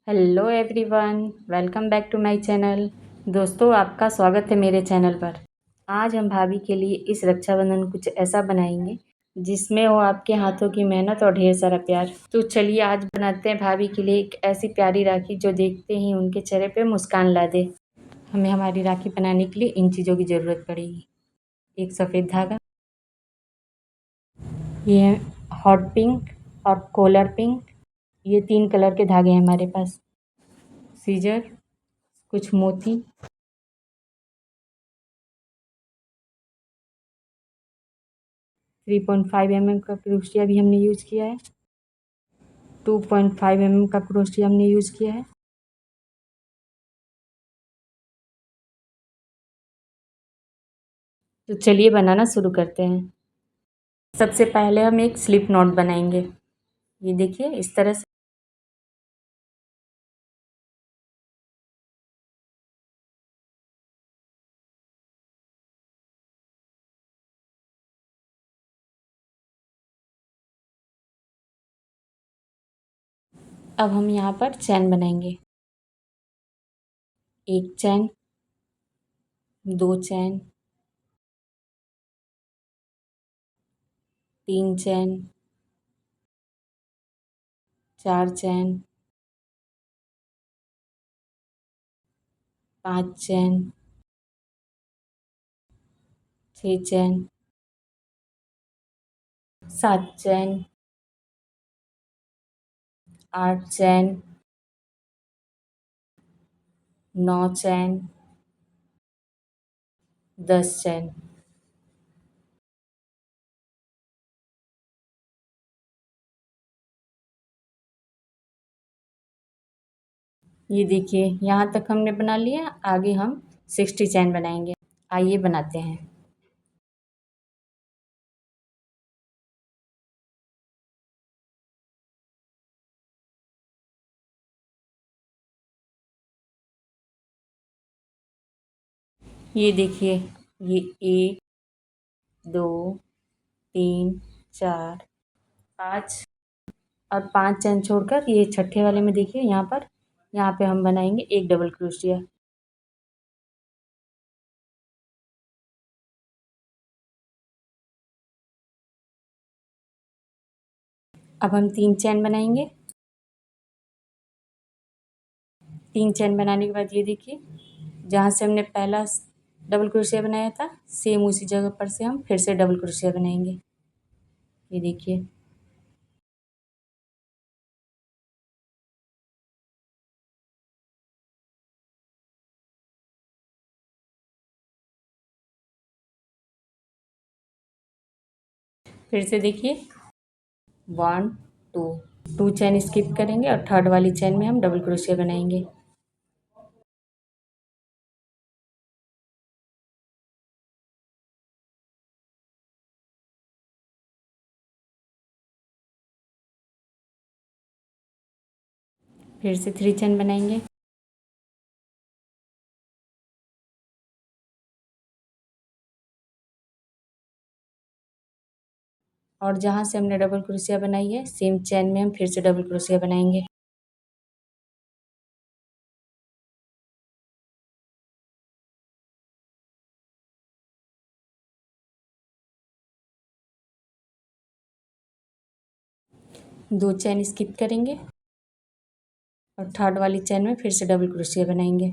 Hello everyone, welcome back to my channel. दोस्तों, आपका स्वागत है मेरे चैनल पर। आज हम भाभी के लिए इस रक्षाबंधन कुछ ऐसा बनाएंगे जिसमें हो आपके हाथों की मेहनत और ढेर सारा प्यार। तो चलिए आज बनाते हैं भाभी के लिए एक ऐसी प्यारी राखी जो देखते ही उनके चेहरे पे मुस्कान ला दे। हमें हमारी राखी बनाने के लिए इन चीज़ों की ज़रूरत पड़ेगी। एक सफ़ेद धागा, ये है हॉट पिंक और कोलर पिंक, ये 3 कलर के धागे हैं हमारे पास। सीजर, कुछ मोती, 3.5 mm का क्रोशिया भी हमने यूज़ किया है। 2.5 mm का क्रोशिया हमने यूज़ किया है। तो चलिए बनाना शुरू करते हैं। सबसे पहले हम एक स्लिप नॉट बनाएंगे। ये देखिए इस तरह से। अब हम यहाँ पर चैन बनाएंगे। एक चैन, दो चैन, तीन चैन, चार चैन, पांच चैन, छह चैन, सात चैन, आठ चैन, नौ चैन, 10 चैन। ये देखिए यहाँ तक हमने बना लिया। आगे हम 60 चैन बनाएंगे। आइए बनाते हैं। ये देखिए, ये 1, 2, 3, 4, 5 और 5 चैन छोड़कर ये छठे वाले में देखिए यहाँ पे हम बनाएंगे एक डबल क्रोशिया। अब हम 3 चैन बनाएंगे। 3 चैन बनाने के बाद ये देखिए, जहाँ से हमने पहला डबल क्रोशिया बनाया था सेम उसी जगह पर से हम फिर से डबल क्रोशिया बनाएंगे। ये देखिए, फिर से देखिए, 1, 2, 2 चैन स्किप करेंगे और थर्ड वाली चैन में हम डबल क्रोशिया बनाएंगे। फिर से 3 चैन बनाएंगे और जहाँ से हमने डबल क्रोशिया बनाई है सेम चैन में हम फिर से डबल क्रोशिया बनाएंगे। दो चैन स्किप करेंगे और थर्ड वाली चैन में फिर से डबल क्रोशिया बनाएंगे।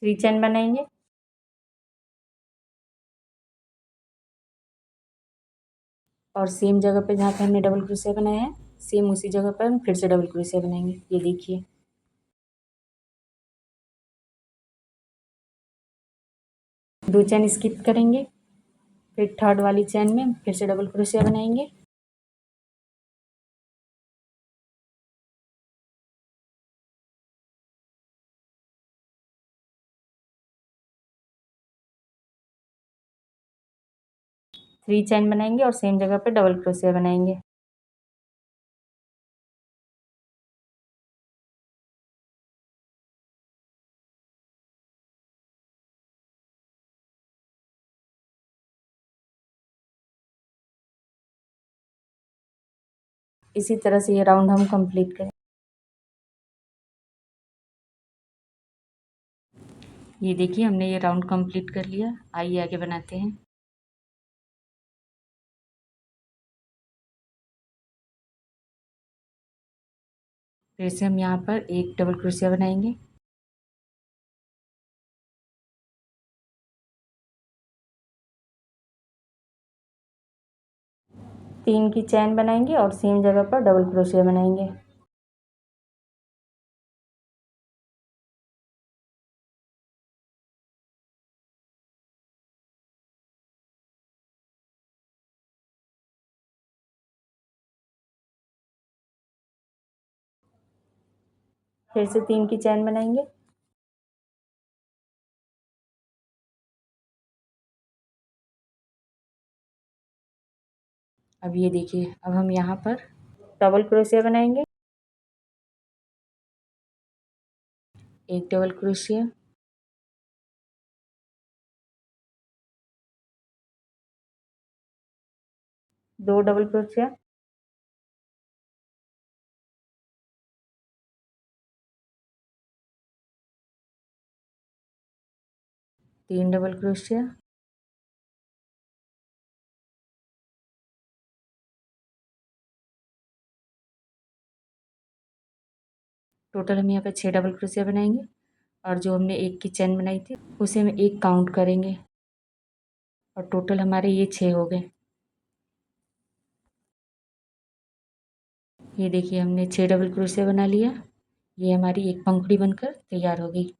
थ्री चैन बनाएंगे और सेम जगह पे जहाँ पे हमने डबल क्रोशिया बनाया है सेम उसी जगह पर हम फिर से डबल क्रोशिया बनाएंगे। ये देखिए, दो चैन स्किप करेंगे, फिर थर्ड वाली चैन में फिर से डबल क्रोशिया बनाएंगे। थ्री चैन बनाएंगे और सेम जगह पे डबल क्रोशिया बनाएंगे। इसी तरह से ये राउंड हम कंप्लीट करें। ये देखिए हमने ये राउंड कंप्लीट कर लिया। आइए आगे बनाते हैं। फिर से हम यहाँ पर एक डबल क्रोशिया बनाएंगे। तीन की चैन बनाएंगे और सेम जगह पर डबल क्रोशिया बनाएंगे। फिर से तीन की चैन बनाएंगे। अब ये देखिए, अब हम यहाँ पर डबल क्रोशिया बनाएंगे। एक डबल क्रोशिया, दो डबल क्रोशिया, तीन डबल क्रोशिया, टोटल हम यहाँ पे 6 डबल क्रोशिया बनाएंगे। और जो हमने एक की चैन बनाई थी उसे हम एक काउंट करेंगे और टोटल हमारे ये 6 हो गए। ये देखिए हमने 6 डबल क्रोशिया बना लिया। ये हमारी एक पंखुड़ी बनकर तैयार हो गई।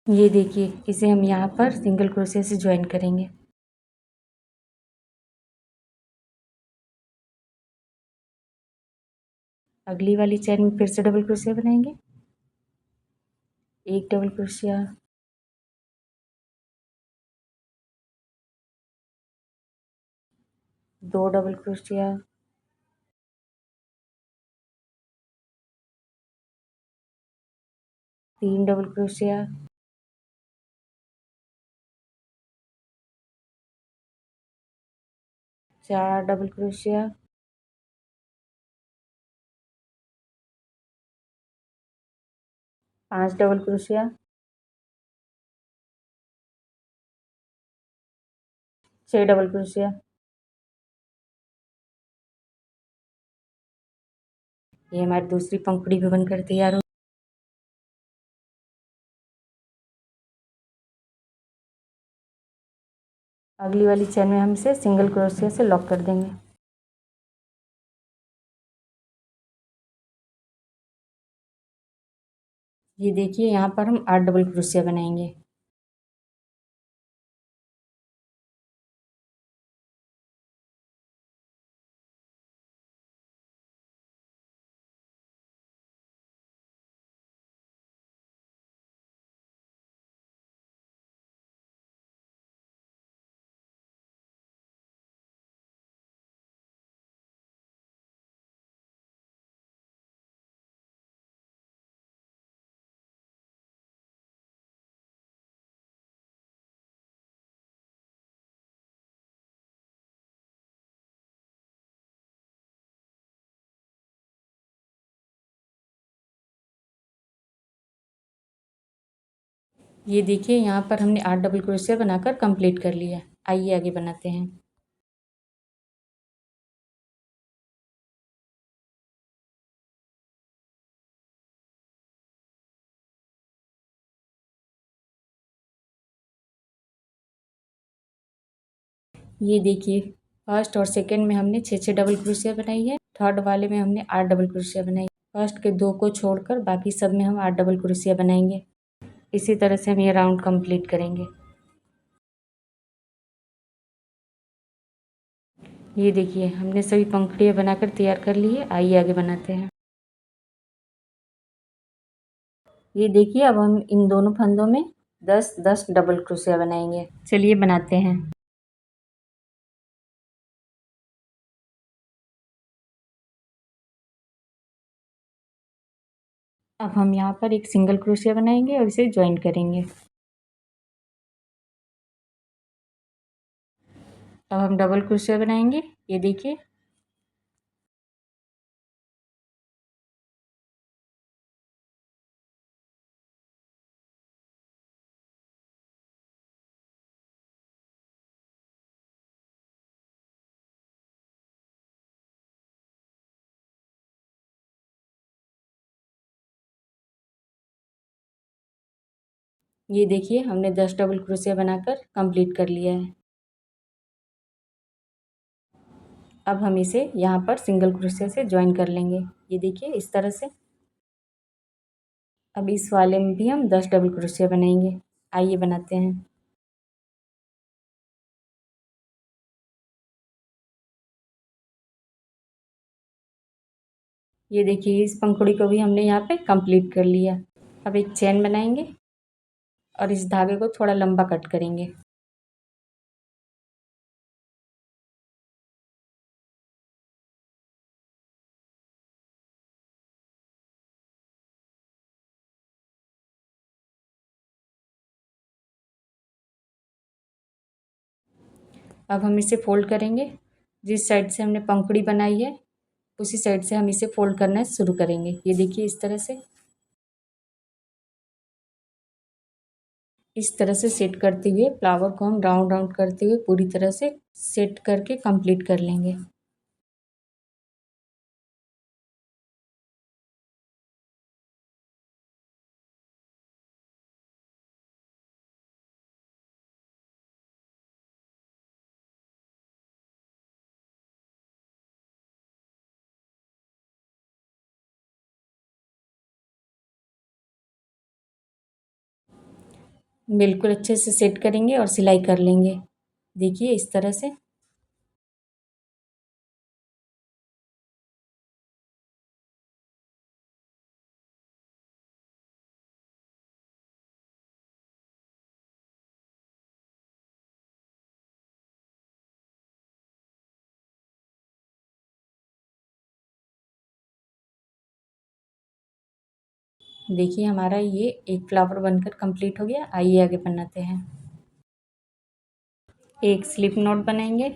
ये देखिए, इसे हम यहाँ पर सिंगल क्रोशिया से ज्वाइन करेंगे। अगली वाली चैन में फिर से डबल क्रोशिया बनाएंगे। एक डबल क्रोशिया, दो डबल क्रोशिया, तीन डबल क्रोशिया, चार डबल क्रोशिया, पांच डबल क्रोशिया, छह डबल क्रोशिया। ये हमारी दूसरी पंखुड़ी भी बनकर तैयार हो। अगली वाली चैन में हम इसे सिंगल क्रोशिया से लॉक कर देंगे। ये देखिए, यहाँ पर हम 8 डबल क्रोशिया बनाएंगे। ये देखिए, यहाँ पर हमने 8 डबल क्रोशिया बनाकर कंप्लीट कर लिया। आइए आगे बनाते हैं। ये देखिए, फर्स्ट और सेकंड में हमने 6 डबल क्रोशिया बनाई है। थर्ड वाले में हमने 8 डबल क्रोशिया बनाई। फर्स्ट के दो को छोड़कर बाकी सब में हम 8 डबल क्रोशिया बनाएंगे। इसी तरह से हम ये राउंड कंप्लीट करेंगे। ये देखिए, हमने सभी पंखुड़ियाँ बनाकर तैयार कर ली है। आइए आगे बनाते हैं। ये देखिए, अब हम इन दोनों फंदों में 10-10 डबल क्रोशिया बनाएंगे। चलिए बनाते हैं। अब हम यहाँ पर एक सिंगल क्रोशिया बनाएंगे और इसे ज्वाइन करेंगे। अब हम डबल क्रोशिया बनाएंगे। ये देखिए, ये देखिए हमने 10 डबल क्रोशिया बनाकर कंप्लीट कर लिया है। अब हम इसे यहाँ पर सिंगल क्रोशिया से ज्वाइन कर लेंगे। ये देखिए इस तरह से। अब इस वाले में भी हम 10 डबल क्रोशिया बनाएंगे। आइए बनाते हैं। ये देखिए इस पंखुड़ी को भी हमने यहाँ पे कंप्लीट कर लिया। अब एक चेन बनाएंगे और इस धागे को थोड़ा लंबा कट करेंगे। अब हम इसे फोल्ड करेंगे। जिस साइड से हमने पंखुड़ी बनाई है उसी साइड से हम इसे फोल्ड करना शुरू करेंगे। ये देखिए इस तरह से। इस तरह से सेट करते हुए फ्लावर को हम राउंड राउंड करते हुए पूरी तरह से सेट करके कंप्लीट कर लेंगे। बिल्कुल अच्छे से सेट करेंगे और सिलाई कर लेंगे। देखिए इस तरह से। देखिए हमारा ये एक फ्लावर बनकर कंप्लीट हो गया। आइए आगे बनाते हैं। एक स्लिप नॉट बनाएंगे।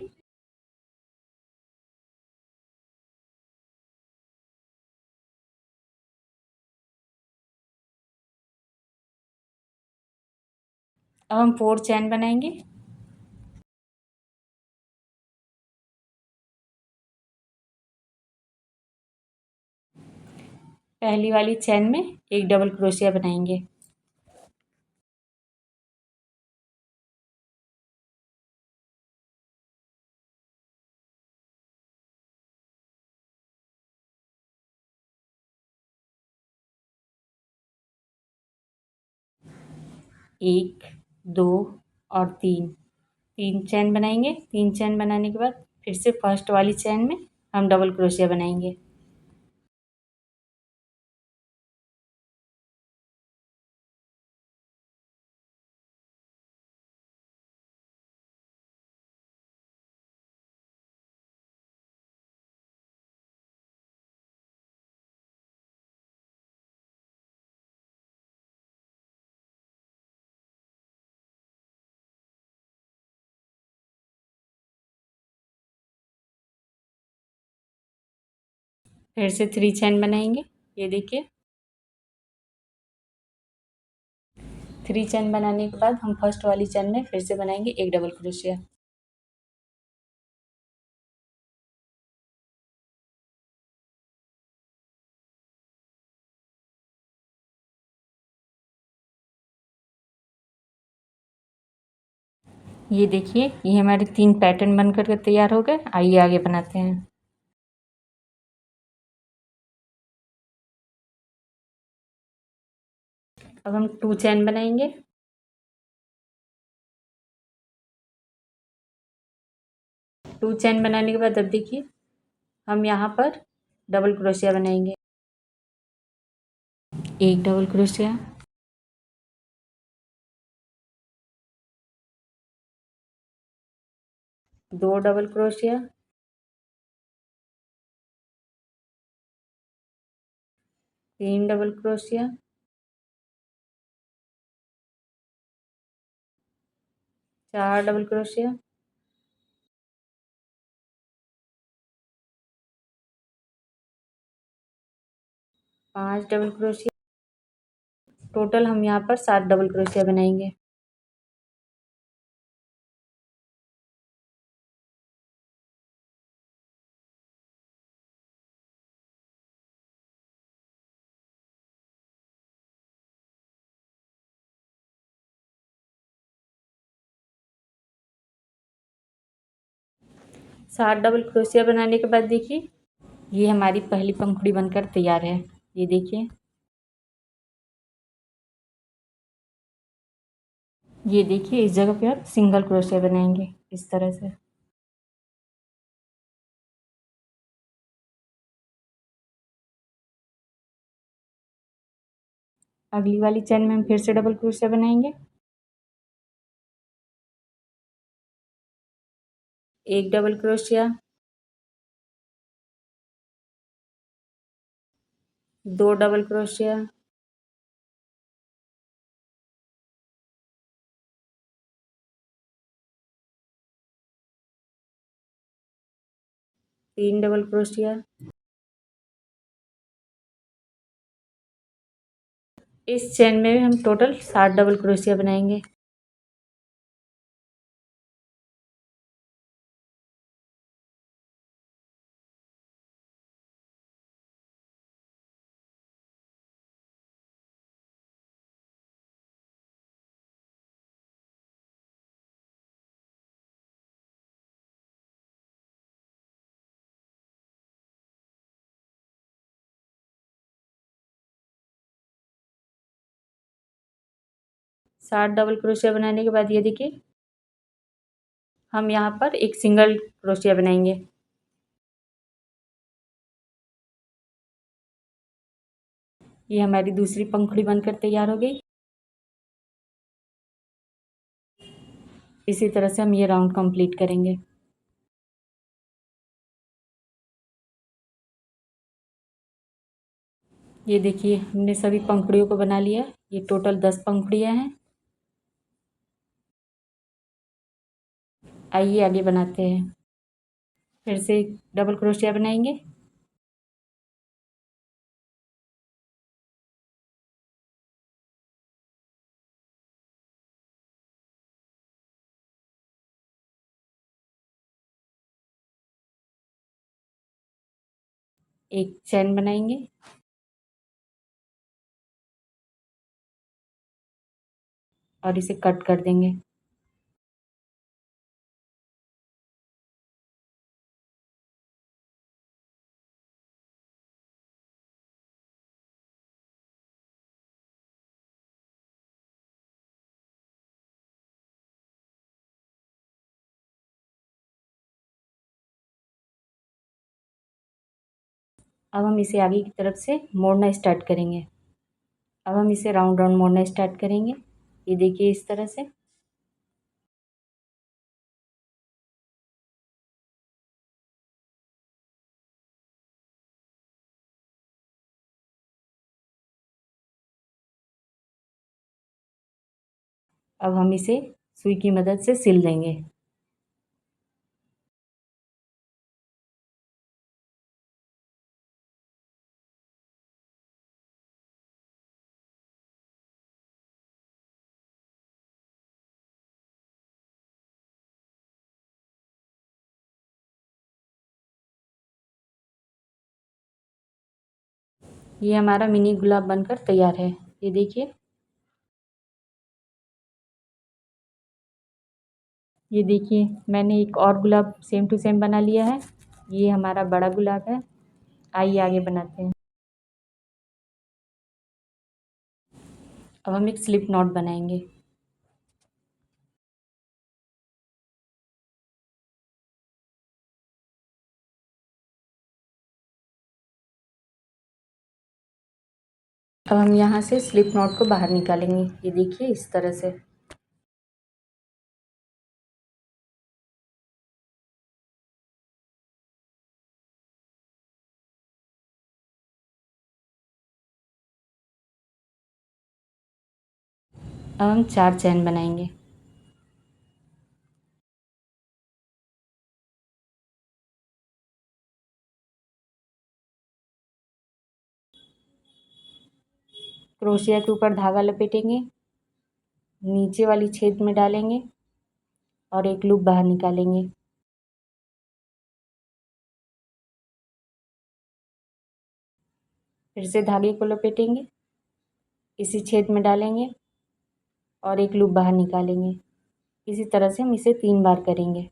अब हम 4 चैन बनाएंगे। पहली वाली चैन में एक डबल क्रोशिया बनाएंगे। एक, दो और तीन। 3 चैन बनाएंगे। 3 चैन बनाने के बाद फिर से फर्स्ट वाली चैन में हम डबल क्रोशिया बनाएंगे। फिर से 3 चैन बनाएंगे। ये देखिए 3 चैन बनाने के बाद हम फर्स्ट वाली चैन में फिर से बनाएंगे एक डबल क्रोशिया। ये देखिए ये हमारे 3 पैटर्न बनकर के तैयार हो गए। आइए आगे बनाते हैं। अब हम 2 चैन बनाएंगे। 2 चैन बनाने के बाद अब देखिए हम यहाँ पर डबल क्रोशिया बनाएंगे। एक double crochet, 2 double crochet, 3 double crochet, 4 double crochet, 5 double crochet. Total हम यहाँ पर 7 डबल क्रोशिया बनाएंगे। सात डबल क्रोशिया बनाने के बाद देखिए ये हमारी पहली पंखुड़ी बनकर तैयार है। ये देखिए, ये देखिए इस जगह पे आप सिंगल क्रोशिया बनाएंगे इस तरह से। अगली वाली चैन में हम फिर से डबल क्रोशिया बनाएंगे। एक डबल क्रोशिया, दो डबल क्रोशिया, तीन डबल क्रोशिया। इस चेन में हम टोटल 7 डबल क्रोशिया बनाएंगे। सात डबल क्रोशिया बनाने के बाद ये देखिए हम यहाँ पर एक सिंगल क्रोशिया बनाएंगे। ये हमारी दूसरी पंखुड़ी बनकर तैयार हो गई। इसी तरह से हम ये राउंड कंप्लीट करेंगे। ये देखिए हमने सभी पंखुड़ियों को बना लिया। ये टोटल 10 पंखुड़ियाँ हैं। आइए आगे बनाते हैं। फिर से डबल क्रोशिया बनाएंगे। एक चैन बनाएंगे और इसे कट कर देंगे। अब हम इसे आगे की तरफ से मोड़ना स्टार्ट करेंगे। अब हम इसे राउंड राउंड मोड़ना स्टार्ट करेंगे। ये देखिए इस तरह से। अब हम इसे सुई की मदद से सिल देंगे। ये हमारा मिनी गुलाब बनकर तैयार है। ये देखिए, ये देखिए मैंने एक और गुलाब सेम टू सेम बना लिया है। ये हमारा बड़ा गुलाब है। आइए आगे बनाते हैं। अब हम एक स्लिप नॉट बनाएंगे। अब हम यहाँ से स्लिप नॉट को बाहर निकालेंगे। ये देखिए इस तरह से। अब हम 4 चैन बनाएंगे। क्रोशिया के ऊपर धागा लपेटेंगे, नीचे वाली छेद में डालेंगे और एक लूप बाहर निकालेंगे। फिर से धागे को लपेटेंगे, इसी छेद में डालेंगे और एक लूप बाहर निकालेंगे। इसी तरह से हम इसे 3 बार करेंगे।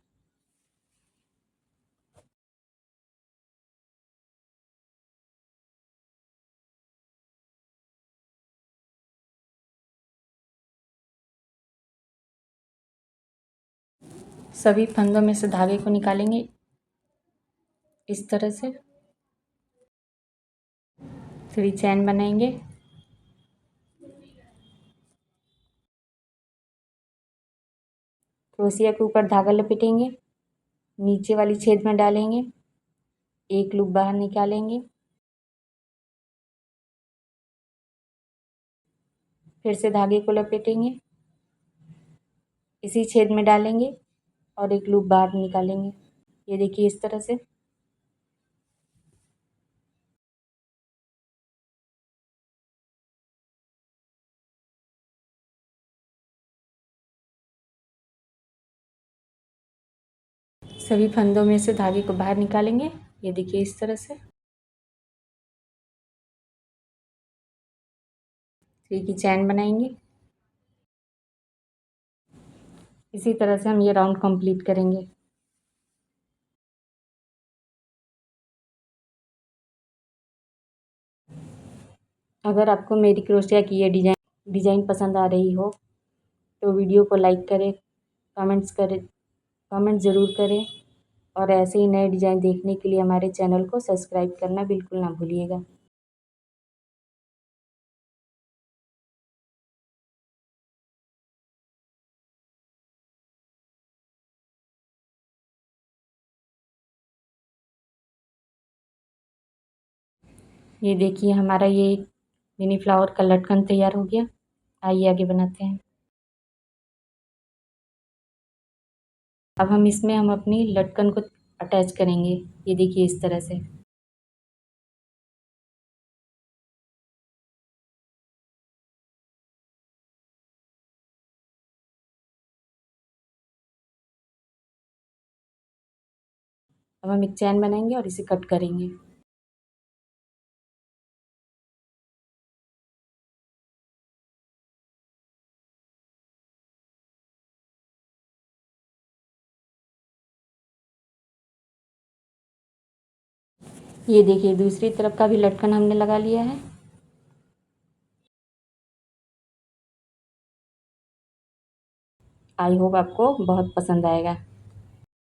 सभी फंदों में से धागे को निकालेंगे इस तरह से। 3 चैन बनाएंगे। क्रोशिया के ऊपर धागा लपेटेंगे, नीचे वाली छेद में डालेंगे, एक लूप बाहर निकालेंगे। फिर से धागे को लपेटेंगे, इसी छेद में डालेंगे और एक लूप बाहर निकालेंगे। ये देखिए इस तरह से। सभी फंदों में से धागे को बाहर निकालेंगे। ये देखिए इस तरह से। 3 की चैन बनाएंगे। इसी तरह से हम ये राउंड कंप्लीट करेंगे। अगर आपको मेरी क्रोशिया की ये डिज़ाइन पसंद आ रही हो तो वीडियो को लाइक करें, कमेंट ज़रूर करें और ऐसे ही नए डिज़ाइन देखने के लिए हमारे चैनल को सब्सक्राइब करना बिल्कुल ना भूलिएगा। ये देखिए हमारा ये मिनी फ्लावर का लटकन तैयार हो गया। आइए आगे बनाते हैं। अब हम अपनी लटकन को अटैच करेंगे। ये देखिए इस तरह से। अब हम एक चैन बनाएंगे और इसे कट करेंगे। ये देखिए दूसरी तरफ का भी लटकन हमने लगा लिया है। आई होप आपको बहुत पसंद आएगा।